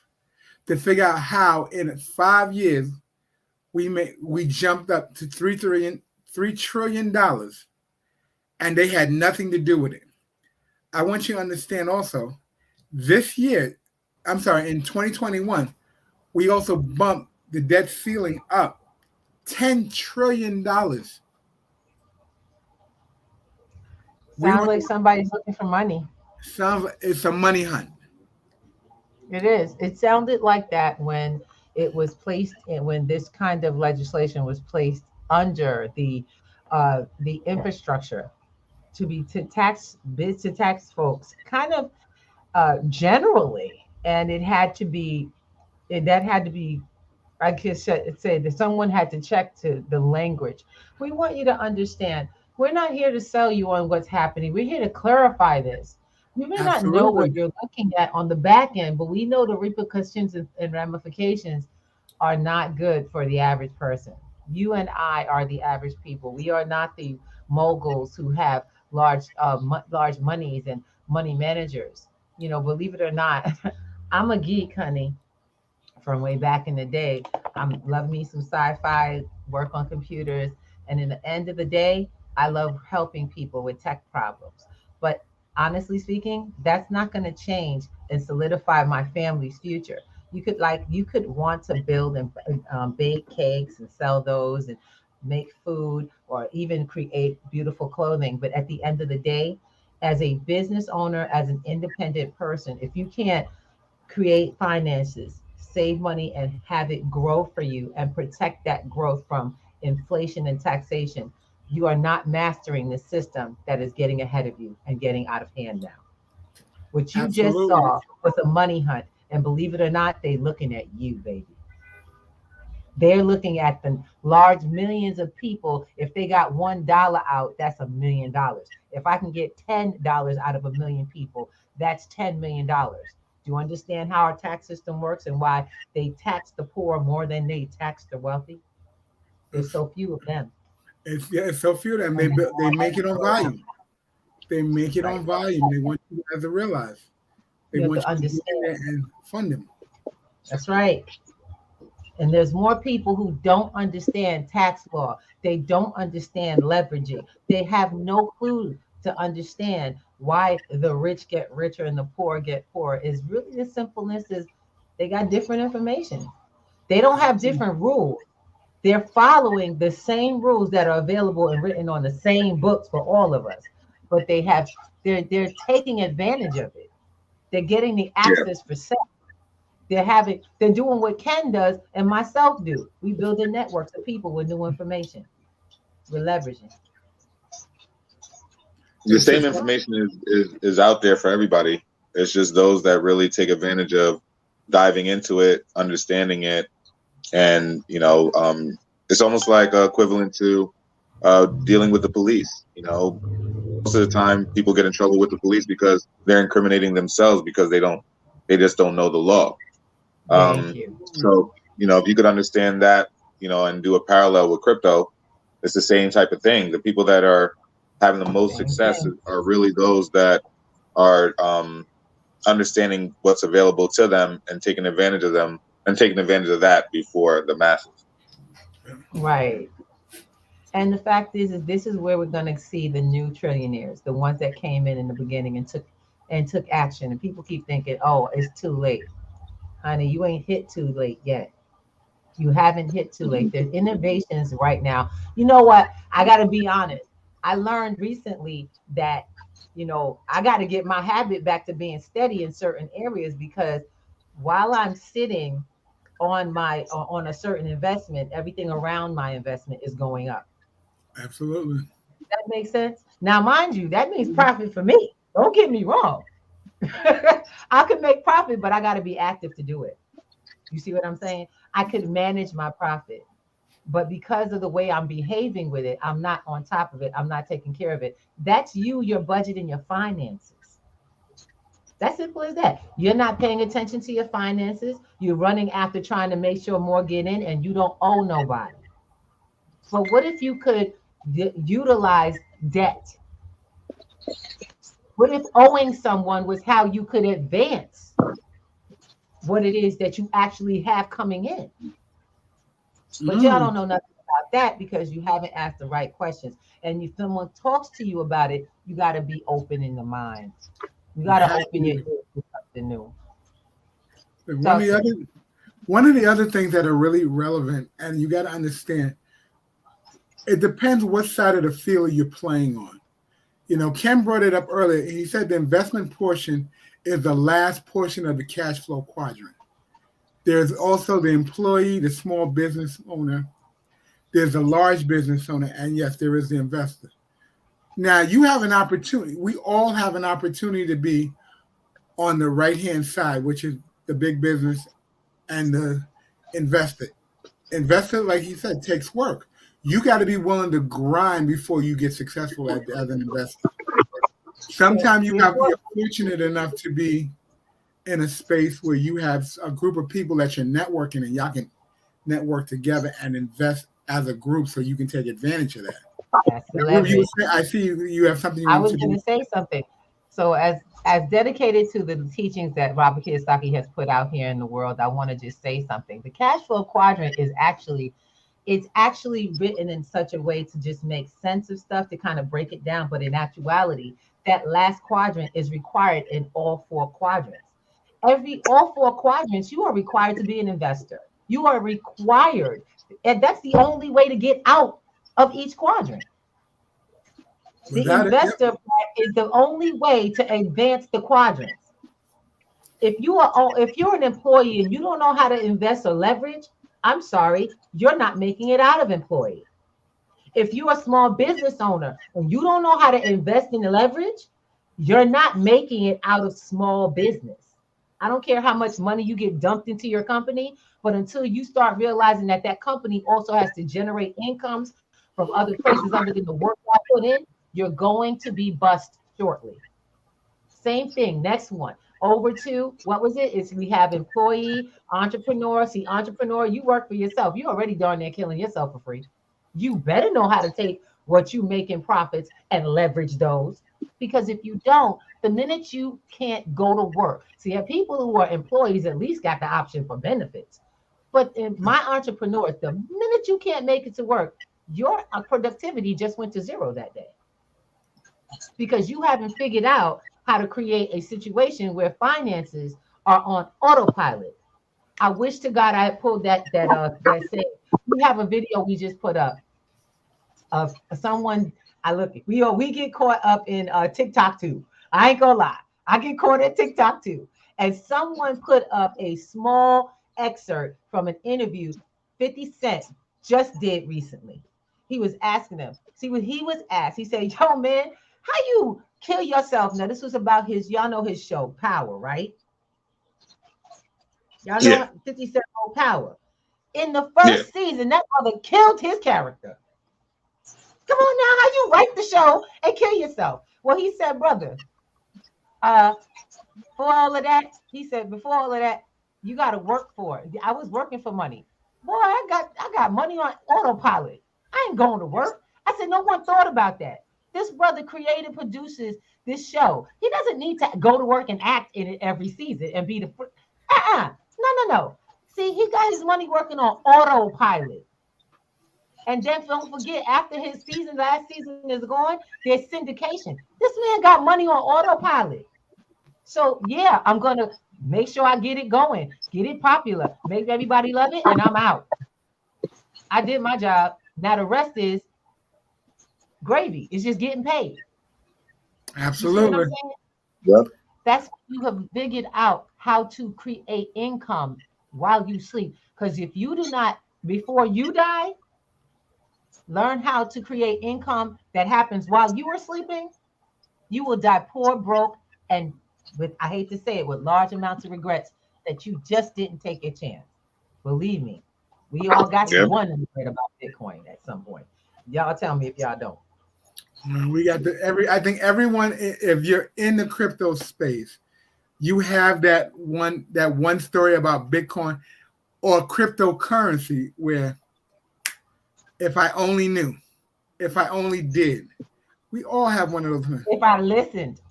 to figure out how in 5 years we jumped up to $3 trillion, and they had nothing to do with it. I want you to understand also, this year, I'm sorry, in 2021, we also bumped the debt ceiling up $10 trillion. Sounds like somebody's looking for money. It's a money hunt. It is. It sounded like that when it was placed in, when this kind of legislation was placed under the infrastructure to tax folks kind of generally, and it had to be that had to be, I guess say that someone had to check to the language. We want you to understand, we're not here to sell you on what's happening. We're here to clarify this. You may not know what Absolutely. you're looking at on the back end, but we know the repercussions and ramifications are not good for the average person. You and I are the average people. We are not the moguls who have large monies and money managers. You know, believe it or not, I'm a geek, honey, from way back in the day. I'm love me some sci-fi, work on computers, and in the end of the day, I love helping people with tech problems. But honestly speaking, that's not going to change and solidify my family's future. You could want to build and bake cakes and sell those and make food or even create beautiful clothing. But at the end of the day, as a business owner, as an independent person, if you can't create finances, save money, and have it grow for you and protect that growth from inflation and taxation, you are not mastering the system that is getting ahead of you and getting out of hand now. What you just Absolutely. saw was a money hunt. And believe it or not, they looking at you, baby. They're looking at the large millions of people. If they got $1 out, that's $1 million. If I can get $10 out of 1 million people, that's $10 million. Do you understand how our tax system works and why they tax the poor more than they tax the wealthy? There's so few of them. It's so few of them. And They make it on volume. They make it right. on volume. They want you guys to realize. They You have want to you to get in there understand. and fund them. That's right. And there's more people who don't understand tax law. They don't understand leveraging. They have no clue to understand why the rich get richer and the poor get poorer. Is really the simpleness is they got different information. They don't have different rules. They're following the same rules that are available and written on the same books for all of us. But they're taking advantage of it. They're getting the Yeah, access for self. They're doing what Ken does and myself do. We building networks of people with new information. We're leveraging. the It's same just information is out there for everybody. It's just those that really take advantage of diving into it, understanding it, and it's almost like equivalent to dealing with the police. Most of the time, people get in trouble with the police because they're incriminating themselves because they just don't know the law. Thank Um, you. so, if you could understand that, and do a parallel with crypto, it's the same type of thing. The people that are having the most Same success thing. are really those that are understanding what's available to them and taking advantage of them and taking advantage of that before the masses. Right. And the fact is this is where we're going to see the new trillionaires, the ones that came in the beginning and took action. And people keep thinking, oh, it's too late, honey. You ain't hit too late yet. You haven't hit too late. There's innovations right now. You know what? I got to be honest. I learned recently that, I got to get my habit back to being steady in certain areas, because while I'm sitting on a certain investment, everything around my investment is going up. Absolutely. That makes sense. Now, mind you, that means profit for me. Don't get me wrong. I can make profit, but I got to be active to do it. You see what I'm saying? I could manage my profit, but because of the way I'm behaving with it, I'm not on top of it. I'm not taking care of it. That's you, your budget, and your finances. That's simple as that. You're not paying attention to your finances. You're running after trying to make sure more get in, and you don't owe nobody. But what if you could utilize debt? What if owing someone was how you could advance what it is that you actually have coming in? But y'all Mm, don't know nothing about that because you haven't asked the right questions. And if someone talks to you about it, you got to be open in the mind. You you got to have open your to. ears to something new. One of Talk the to other me. one of the other things that are really relevant, and you got to understand, it depends what side of the field you're playing on. Ken brought it up earlier. He said the investment portion is the last portion of the cash flow quadrant. There's also the employee, the small business owner. There's a large business owner, and yes, there is the investor. Now you have an opportunity. We all have an opportunity to be on the right hand side, which is the big business and the investor. Investor, like he said, takes work. You got to be willing to grind before you get successful as an investor. Sometimes Before, you're fortunate enough to be in a space where you have a group of people that you're networking and y'all can network together and invest as a group so you can take advantage of that. that's the Now, leverage. I see you have something you I want was to going do. to say something. So as dedicated to the teachings that Robert Kiyosaki has put out here in the world, I want to just say something. The cash flow quadrant is actually, it's actually written in such a way to just make sense of stuff, to kind of break it down. But in actuality, that last quadrant is required in all four quadrants. All four quadrants, you are required to be an investor. You are required, and that's the only way to get out of each quadrant. The Without it, yep. investor part is the only way to advance the quadrants. If you're an employee and you don't know how to invest or leverage, I'm sorry, you're not making it out of employee. If you're a small business owner and you don't know how to invest in leverage, you're not making it out of small business. I don't care how much money you get dumped into your company, but until you start realizing that that company also has to generate incomes from other places other than the work I put in, you're going to be bust shortly. Same thing. Next one. Over to what was it? It's we have employee, entrepreneur. See, entrepreneur, you work for yourself. You already darn near killing yourself for free. You better know how to take what you make in profits and leverage those. Because if you don't, the minute you can't go to work, see, people who are employees at least got the option for benefits. But in my entrepreneurs, the minute you can't make it to work, your productivity just went to zero that day because you haven't figured out how to create a situation where finances are on autopilot. I wish to God I had pulled that said we have a video we just put up of someone. I look, we get caught up in TikTok too. I ain't gonna lie, I get caught at TikTok too. And someone put up a small excerpt from an interview 50 Cent just did recently. He was asking them. See what he was asked. He said, "Yo, man, how you kill yourself?" Now this was about his. Y'all know his show, Power, right? Y'all Yeah, know 50 Cent on Power. In the yeah. first season, that brother killed his character. Come on now, how you write the show and kill yourself? Well, he said, brother, uh, for all of that, he said, before all of that, you got to work for it. I was working for money. Boy, I got money on autopilot. I ain't going to work. I said, no one thought about that. This brother created, produces this show. He doesn't need to go to work and act in it every season and be the no. See, he got his money working on autopilot. And then don't forget, after his season, last season is gone, there's syndication. This man got money on autopilot. So yeah, I'm gonna make sure I get it going, get it popular, make everybody love it, and I'm out. I did my job. Now the rest is gravy. It's just getting paid. You see what I'm Absolutely. saying? Yep. That's you have figured out how to create income while you sleep. Because if you do not, before you die, learn how to create income that happens while you are sleeping, you will die poor, broke, and with, I hate to say it, with large amounts of regrets that you just didn't take a chance. Believe me, we all got to Yep. wonder about Bitcoin at some point. Y'all tell me if y'all don't. We got I think everyone, if you're in the crypto space, you have that one story about Bitcoin or cryptocurrency where if I only knew, if I only did. We all have one of those things. If I listened,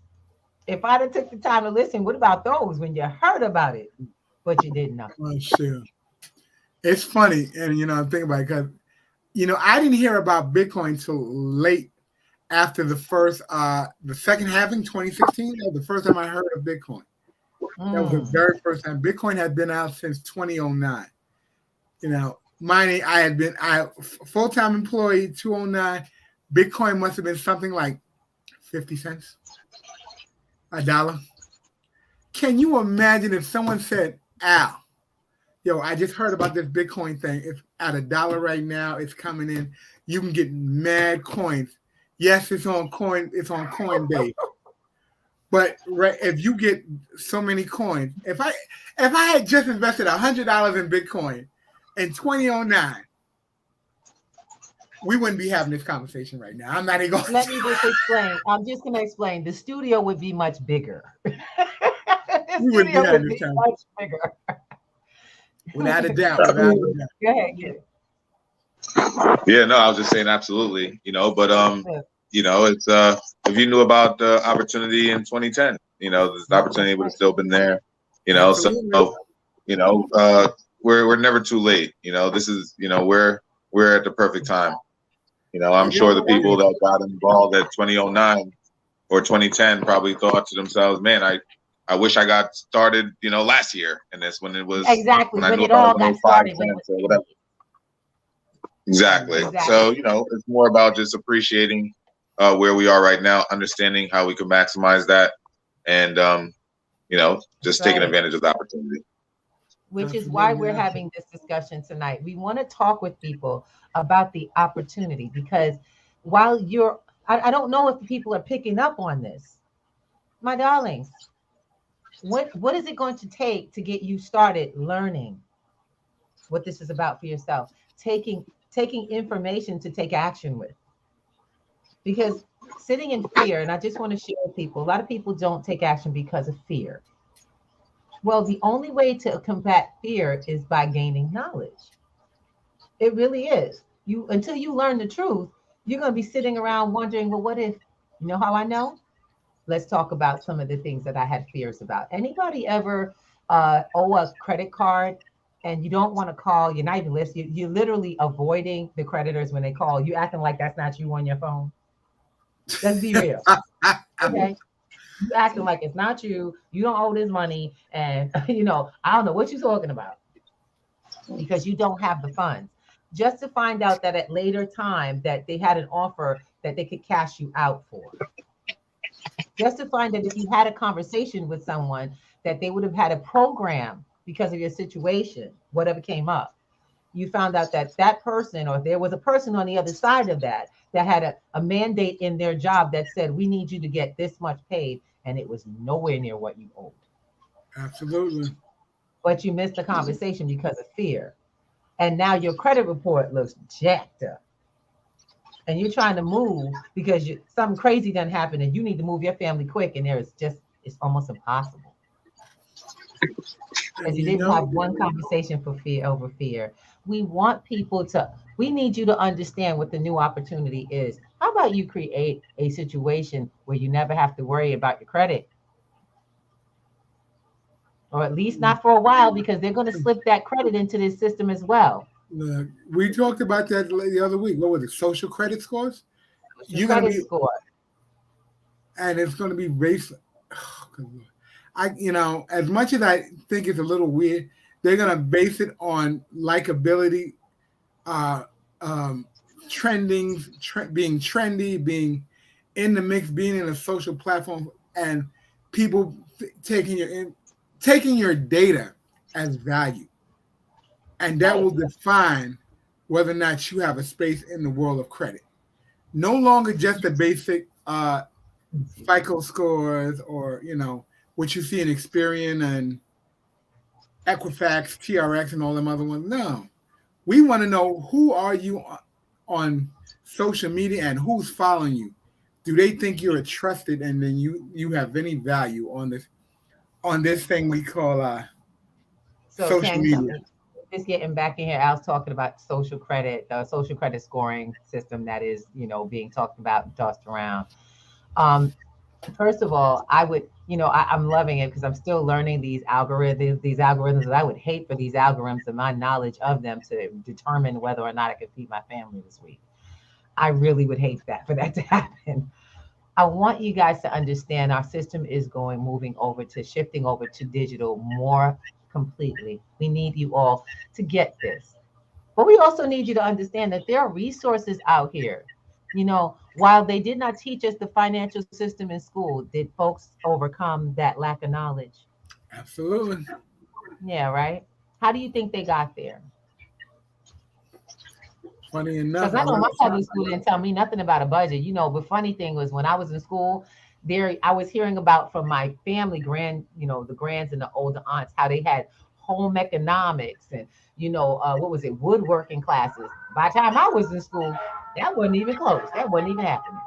if I'd have took the time to listen, what about those when you heard about it, but you didn't know? Oh, sure. It's funny, and I'm thinking about it because I didn't hear about Bitcoin till late after the second halving, 2016. That was the first time I heard of Bitcoin. That was the very first time. Bitcoin had been out since 2009. Mining, I had been full-time employee 2009. Bitcoin must have been something like 50 cents, $1. Can you imagine if someone said, Al, yo, I just heard about this Bitcoin thing. It's at $1 right now. It's coming in. You can get mad coins. Yes, it's on Coinbase. But if you get so many coins, if I had just invested $100 in Bitcoin in 2009, we wouldn't be having this conversation right now. I'm not even going. Let me just explain. I'm just going to explain. The studio would be much bigger. The studio would be much bigger. Without a doubt. Without a doubt. Go ahead. Yeah, no, I was just saying absolutely. But it's if you knew about the opportunity in 2010, this opportunity would have still been there. So we're never too late. This is we're at the perfect time. I'm sure the people that got involved at 2009 or 2010 probably thought to themselves, man, I wish I got started, last year in this when it was exactly when I when knew it about all got started. or whatever. Exactly. So, it's more about just appreciating where we are right now, understanding how we can maximize that, and just taking advantage of the opportunity. Which is why we're having this discussion tonight. We want to talk with people about the opportunity because while I don't know if people are picking up on this. My darlings, what is it going to take to get you started learning what this is about for yourself? Taking information to take action with. Because sitting in fear, and I just want to share with people, a lot of people don't take action because of fear. Well, the only way to combat fear is by gaining knowledge. It really is. Until you learn the truth, you're going to be sitting around wondering, well, what if? You know how I know? Let's talk about some of the things that I had fears about. Anybody ever owe a credit card and you don't want to call? You're not even listening. You're literally avoiding the creditors when they call. You acting like that's not you on your phone. Let's be real. Okay. You acting like it's not you. You don't owe this money. And, I don't know what you're talking about because you don't have the funds. Just to find out that at later time that they had an offer that they could cash you out for. Just to find that if you had a conversation with someone that they would have had a program because of your situation, whatever came up. You found out that person, or there was a person on the other side of that had a mandate in their job that said, we need you to get this much paid. And it was nowhere near what you owed. Absolutely. But you missed the conversation because of fear. And now your credit report looks jacked up. And you're trying to move because something crazy done happened and you need to move your family quick. And it's almost impossible. Because you didn't have one conversation over fear. We need you to understand what the new opportunity is. How about you create a situation where you never have to worry about your credit? Or at least not for a while, because they're going to slip that credit into this system as well. Look, we talked about that the other week. What was it? Social credit scores? Your credit score. And it's going to be based. As much as I think it's a little weird, they're going to base it on likability being trendy, being in the mix, being in a social platform, and people taking your data as value, and that will define whether or not you have a space in the world of credit. No longer just the basic FICO scores, or what you see in Experian and Equifax, TRX, and all them other ones. No, we want to know who are you on social media and who's following you. Do they think you're trusted, and then you have any value on this thing we call So social media? Just getting back in here, I was talking about social credit, the social credit scoring system that is, being talked about and tossed around. First of all, I would, I'm loving it because I'm still learning these algorithms, and I would hate for these algorithms and my knowledge of them to determine whether or not I could feed my family this week. I really would hate for that to happen. I want you guys to understand our system is shifting over to digital more completely. We need you all to get this. But we also need you to understand that there are resources out here. While they did not teach us the financial system in school, did folks overcome that lack of knowledge? Absolutely. Yeah, right? How do you think they got there? Funny enough, Because I know my public school didn't tell me nothing about a budget. The funny thing was when I was in school, I was hearing about from my family, the grands and the older aunts, how they had home economics and what was it, woodworking classes. By the time I was in school, that wasn't even close. That wasn't even happening.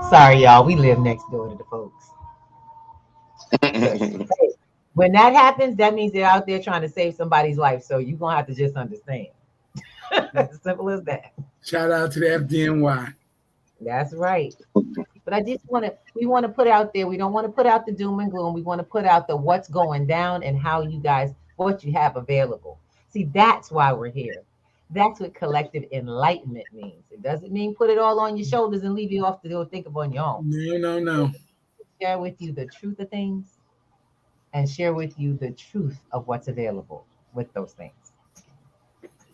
Sorry, y'all. We live next door to the folks. When that happens, that means they're out there trying to save somebody's life. So you're gonna have to just understand. As simple as that. Shout out to the FDNY. That's right. But we want to put out there, we don't want to put out the doom and gloom. We want to put out the what's going down and what you have available. See, that's why we're here. That's what collective enlightenment means. It doesn't mean put it all on your shoulders and leave you off to go think of on your own. No. Share with you the truth of things and share with you the truth of what's available with those things.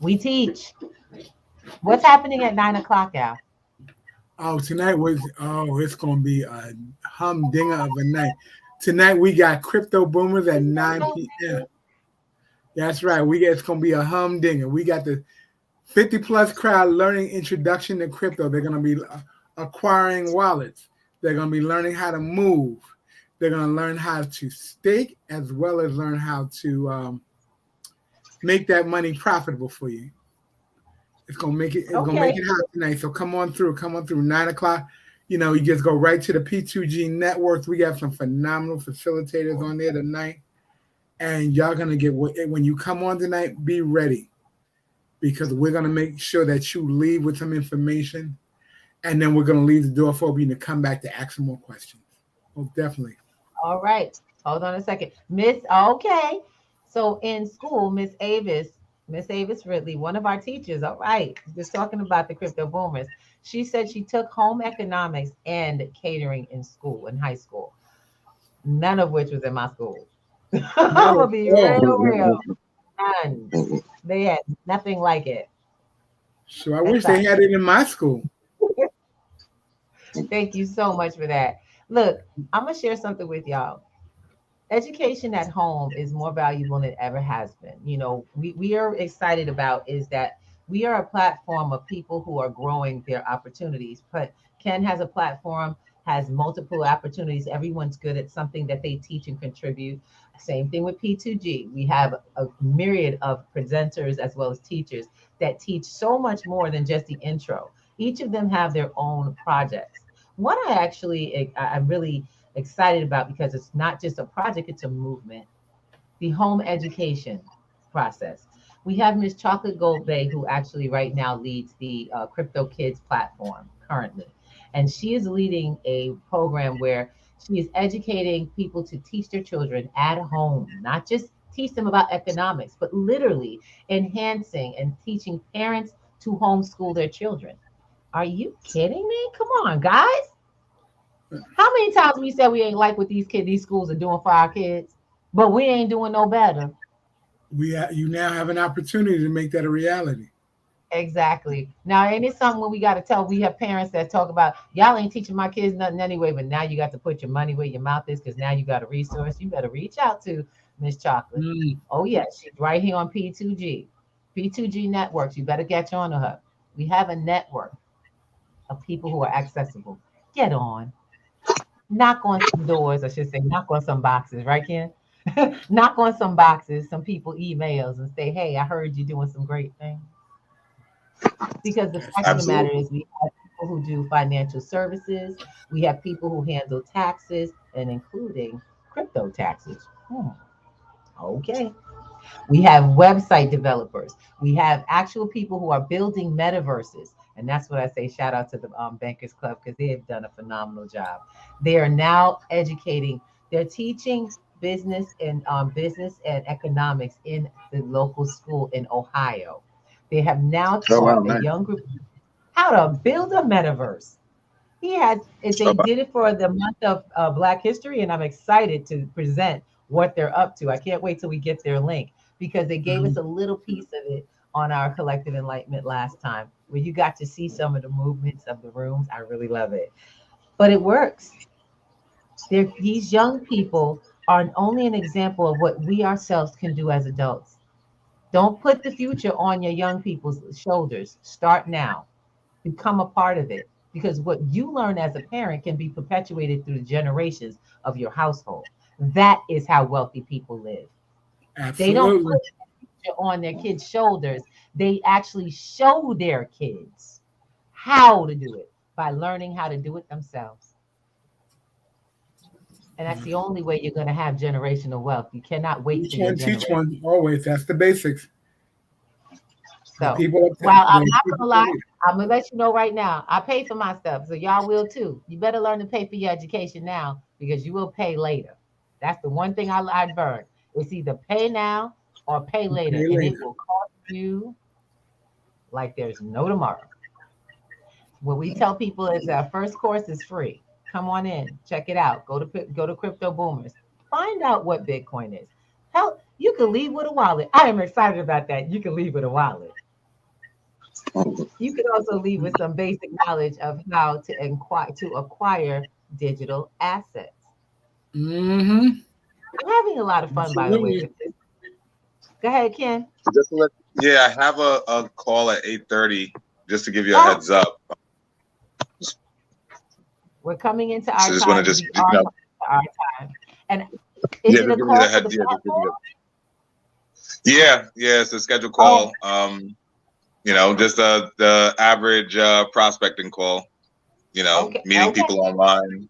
We teach. What's happening at 9:00, Al? Oh, it's going to be a humdinger of a night. Tonight we got Crypto Boomers at 9 p.m. That's right. It's going to be a humdinger. We got the 50+ crowd learning introduction to crypto. They're going to be acquiring wallets. They're going to be learning how to move. They're going to learn how to stake, as well as learn how to make that money profitable for you. It's gonna make it. It's gonna make it hot tonight. So come on through. 9:00. You just go right to the P2G network. We got some phenomenal facilitators on there tonight, and y'all gonna get when you come on tonight. Be ready, because we're gonna make sure that you leave with some information, and then we're gonna leave the door for you to come back to ask some more questions. Oh, definitely. All right. Hold on a second, Miss. Okay. So in school, Miss Avis Ridley, one of our teachers, all right, just talking about the crypto boomers. She said she took home economics and catering in high school. None of which was in my school. I'm gonna be real. None. They had nothing like it. So I wish they had it in my school. Thank you so much for that. Look, I'm gonna share something with y'all. Education at home is more valuable than it ever has been. We are excited about is that we are a platform of people who are growing their opportunities. But Ken has a platform, has multiple opportunities. Everyone's good at something that they teach and contribute. Same thing with P2G. We have a myriad of presenters as well as teachers that teach so much more than just the intro. Each of them have their own projects. One I'm really excited about, because it's not just a project, it's a movement. The home education process. We have Miss Chocolate Gold Bay, who actually right now leads the Crypto Kids platform currently. And she is leading a program where she is educating people to teach their children at home, not just teach them about economics, but literally enhancing and teaching parents to homeschool their children. Are you kidding me? Come on, guys. How many times we said we ain't like what these schools are doing for our kids, but we ain't doing no better? You now have an opportunity to make that a reality. Exactly. Now, ain't it something when we got to tell? We have parents that talk about y'all ain't teaching my kids nothing anyway, but now you got to put your money where your mouth is because now you got a resource. You better reach out to Miss Chocolate. Mm. Oh yeah, she's right here on P2G, P2G networks. You better catch on to her. We have a network of people who are accessible. Get on, knock on some doors. I should say, knock on some boxes, right, Ken? Knock on some boxes, some people emails, and say, hey, I heard you doing some great things. Because the fact of the matter Absolutely. is, we have people who do financial services, we have people who handle taxes, and including crypto taxes. Okay. We have website developers. We have actual people who are building metaverses. And that's what I say. Shout out to the Bankers Club because they have done a phenomenal job. They are now educating, they're teaching business and economics in the local school in Ohio. They have now Oh wow, taught a nice. young group how to build a metaverse. He had, if Oh, they wow. did it for the month of Black History, and I'm excited to present what they're up to. I can't wait till we get their link because they gave us Mhm. a little piece of it on our collective enlightenment last time, where you got to see some of the movements of the rooms. I really love it, but it works. These young people are only an example of what we ourselves can do as adults. Don't put the future on your young people's shoulders. Start now, become a part of it, because what you learn as a parent can be perpetuated through the generations of your household. That is how wealthy people live. They don't Absolutely. put the future on their kids' shoulders. They actually show their kids how to do it by learning how to do it themselves. And that's the only way you're going to have generational wealth. You cannot wait for Each your one teach generation. one always. That's the basics. The So, people up while I'm the not people gonna lie, I'm gonna let you know right now. I pay for my stuff, so y'all will too. You better learn to pay for your education now because you will pay later. That's the one thing I burn. It's either pay now or pay later, pay and later. it will cost you like there's no tomorrow. What we tell people is our first course is free. Come on in, check it out. Go to Crypto Boomers. Find out what Bitcoin is. Hell, you can leave with a wallet. I am excited about that. You can leave with a wallet. You could also leave with some basic knowledge of how to acquire digital assets. Mm-hmm. I'm having a lot of fun, by the way, Absolutely. with this. Go ahead, Ken. Just to let, yeah, I have a call at 8:30 just to give you a Oh, heads up. we're coming into So our just want to time. just We are coming to our time. And is yeah, it a just give me the call for head. the Yeah, just give me platform? yeah, it's a scheduled Oh, call. Just the average prospecting call. okay, Meeting okay. people online.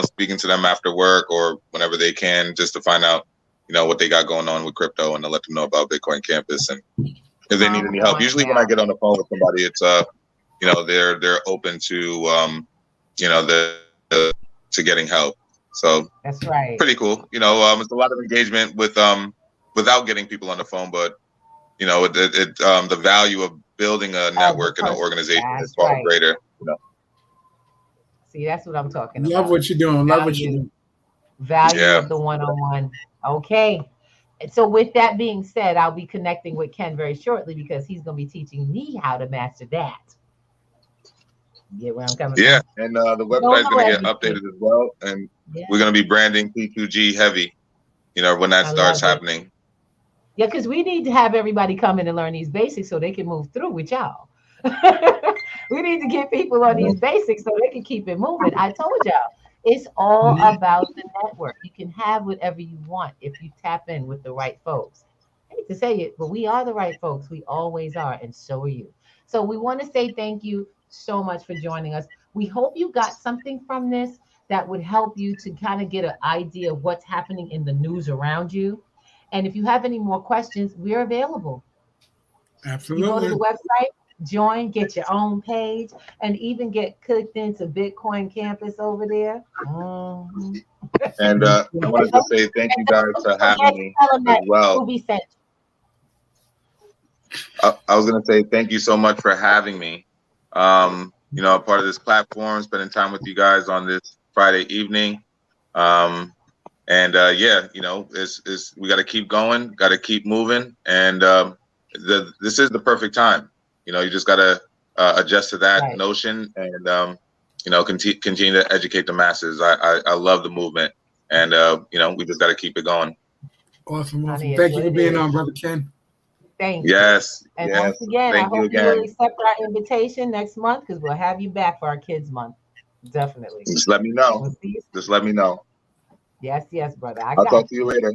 Speaking to them after work or whenever they can, just to find out, what they got going on with crypto and to let them know about Bitcoin Campus and if they need Come any help. on Usually, when I now. get on the phone with somebody, it's they're open to to getting help. So That's right. pretty cool. It's a lot of engagement with without getting people on the phone, but the value of building a Of the network and an person. organization is That's far right. greater. See, that's what I'm talking Love about. what you're doing. Love what you're Value. doing. Value Yeah, of the one-on-one. Okay. And so with that being said, I'll be connecting with Ken very shortly because he's going to be teaching me how to master that. You get where I'm coming yeah, from? and the You don't website is know going to get everything. updated as well, and Yeah, we're going to be branding P2G heavy. When that I starts love it. happening. Yeah, because we need to have everybody come in and learn these basics so they can move through with y'all. We need to get people on these basics so they can keep it moving. I told y'all, it's all Mhm. about the network. You can have whatever you want if you tap in with the right folks. I hate to say it, but we are the right folks. We always are, and so are you. So we want to say thank you so much for joining us. We hope you got something from this that would help you to kind of get an idea of what's happening in the news around you. And if you have any more questions, we're available. You go to the Absolutely. website, join, get your own page, and even get clicked into Bitcoin Campus over there. Mhm. And I And wanted to say thank you guys don't for having forget to me tell them as that well. Scooby sent I was going to say thank you so much for having me. A part of this platform, spending time with you guys on this Friday evening. Um, and yeah, we got to keep going, got to keep moving, and this is the perfect time. You know, you just gotta adjust to that Right. notion, and you know, continue to educate the masses. I love the movement, and you know, we just gotta keep it going. Awesome. Honey, it's Thank you what for it being is. on, Brother Ken. Thank you. Yes, And yes. once again, I Thank you hope you will again. accept our invitation next month because we'll have you back for our Kids Month. Definitely. Just let me know. We'll see you. Just let me know. Yes, yes, brother. I I'll got talk to you later.